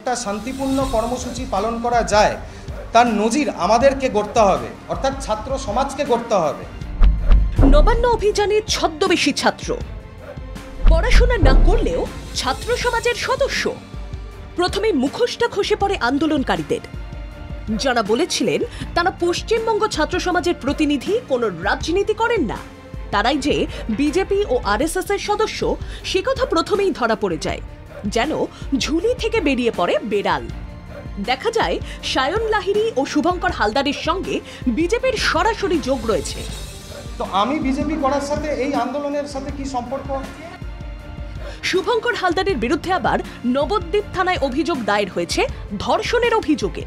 একটা শান্তিপূর্ণ কর্মসূচি পালন করা যায় তার নজির আমাদেরকে গড়তে হবে, অর্থাৎ ছাত্র সমাজকে গড়তে হবে। নবান্ন অভিযানে ছদ্মবেশী ছাত্র, পড়াশোনা না করলেও ছাত্র সমাজের সদস্য। প্রথমে মুখোশটা খসে পড়ে আন্দোলনকারীদের, যারা বলেছিলেন তারা পশ্চিমবঙ্গ ছাত্র সমাজের প্রতিনিধি, কোনো রাজনীতি করেন না, তারাই যে বিজেপি ও আরএসএস এর সদস্য সে কথা প্রথমেই ধরা পড়ে যায়, যেন ঝুলি থেকে বেরিয়ে পড়ে বেড়াল। দেখা যায় সায়ন লাহিড়ী ও শুভঙ্কর হালদারের সঙ্গে বিজেপির সরাসরি যোগ রয়েছে। তো আমি বিজেপি করার সাথে এই আন্দোলনের সাথে কি সম্পর্ক? শুভঙ্কর হালদারের বিরুদ্ধে আবার নবদ্বীপ থানায় অভিযোগ দায়ের হয়েছে ধর্ষণের অভিযোগে।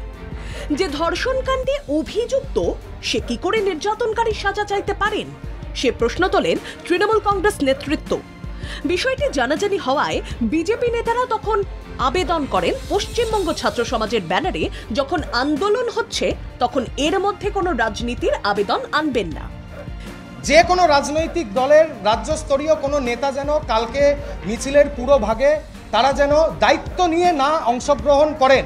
যে ধর্ষণকাণ্ডে অভিযুক্ত সে কি করে নির্যাতনকারীর সাজা চাইতে পারেন সে প্রশ্ন তোলেন তৃণমূল কংগ্রেস নেতৃত্ব। বিষয়টি জানাজানি হওয়ায় বিজেপি নেতারা তখন আবেদন করেন পশ্চিমবঙ্গ ছাত্র সমাজের ব্যানারে, যখন আন্দোলন হচ্ছে তখন এর মধ্যে কোনো রাজনীতির আবেদন আনবেন না। যে কোনো রাজনৈতিক দলের রাজ্যস্তরীয় কোনো নেতা যেন কালকে মিছিলের পুরো ভাগে তারা যেন দায়িত্ব নিয়ে না অংশগ্রহণ করেন।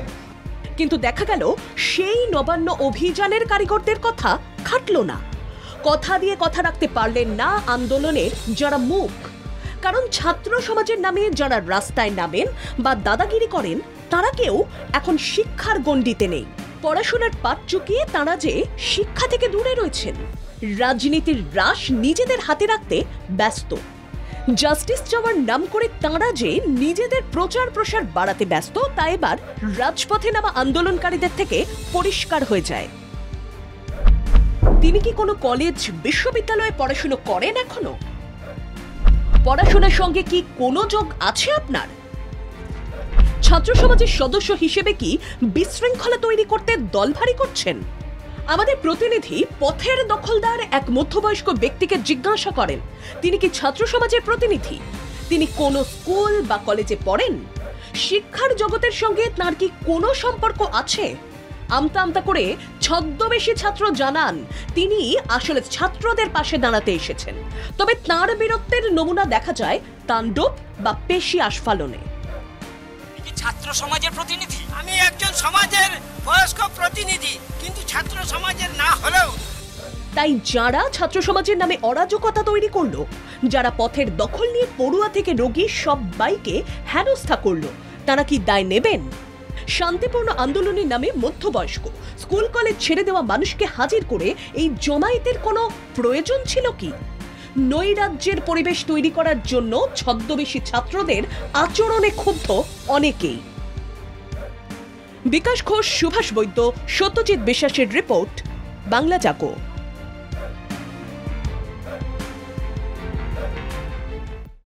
কিন্তু দেখা গেল সেই নবান্ন অভিযানের কারিগরদের কথা খাটলো না, কথা দিয়ে কথা রাখতে পারলেন না আন্দোলনের যারা মুখ। কারণ ছাত্র সমাজের নামে যারা রাস্তায় নামেন বা দাদাগিরি করেন তারা কেউ এখন শিক্ষার গণ্ডিতে নেই। পড়াশোনার পাঠ চুকিয়ে তারা যে শিক্ষা থেকে দূরে রয়েছেন, রাজনীতির রাশ নিজেদের হাতে রাখতে ব্যস্ত। জাস্টিস চাওয়ার নাম করে তাঁরা যে নিজেদের প্রচার প্রসার বাড়াতে ব্যস্ত তা এবার রাজপথে নামা আন্দোলনকারীদের থেকে পরিষ্কার হয়ে যায়। তিনি কি কোনো কলেজ বিশ্ববিদ্যালয়ে পড়াশোনা করেন? এখনো পড়াশোনার সঙ্গে কি কোনো যোগ আছে আপনার? ছাত্র সমাজের সদস্য হিসেবে কি বিশৃঙ্খলা তৈরি করতে দল ভারী করছেন? আমাদের প্রতিনিধি পথের দখলদার এক মধ্যবয়স্ক ব্যক্তিকে জিজ্ঞাসা করেন তিনি কি ছাত্র সমাজের প্রতিনিধি, তিনি কোন স্কুল বা কলেজে পড়েন, শিক্ষার জগতের সঙ্গে তার কি কোনো সম্পর্ক আছে? আমতা আমতা করে ছদ্মবেশী ছাত্র জানান তিনি আসলে ছাত্রদের পাশে দাঁড়াতে এসেছেন, তবে তাঁর বীরত্বের নমুনা দেখা যায় তাণ্ডব বা পেশি আস্ফালনে। ছাত্র সমাজের প্রতিনিধি, আমি একজন সমাজের বয়স্ক প্রতিনিধি, কিন্তু ছাত্র সমাজের না হলেও। তাই যারা ছাত্র সমাজের নামে অরাজকতা তৈরি করলো, যারা পথের দখল নিয়ে পড়ুয়া থেকে রোগী সবাইকে হেনস্থা করলো, তারা কি দায় নেবেন? শান্তিপূর্ণ আন্দোলনের নামে মধ্যবয়স্ক স্কুল কলেজ ছেড়ে দেওয়া মানুষকে হাজির করে এই জমায়েতের কোনো প্রয়োজন ছিল কি? নৈরাজ্যের পরিবেশ তৈরি করার জন্য ছদ্মবেশী ছাত্রদের আচরণে ক্ষুব্ধ অনেকেই। বিকাশ ঘোষ, সুভাষ বৈদ্য, সত্যজিৎ বিশ্বাসের রিপোর্ট, বাংলা জাগো।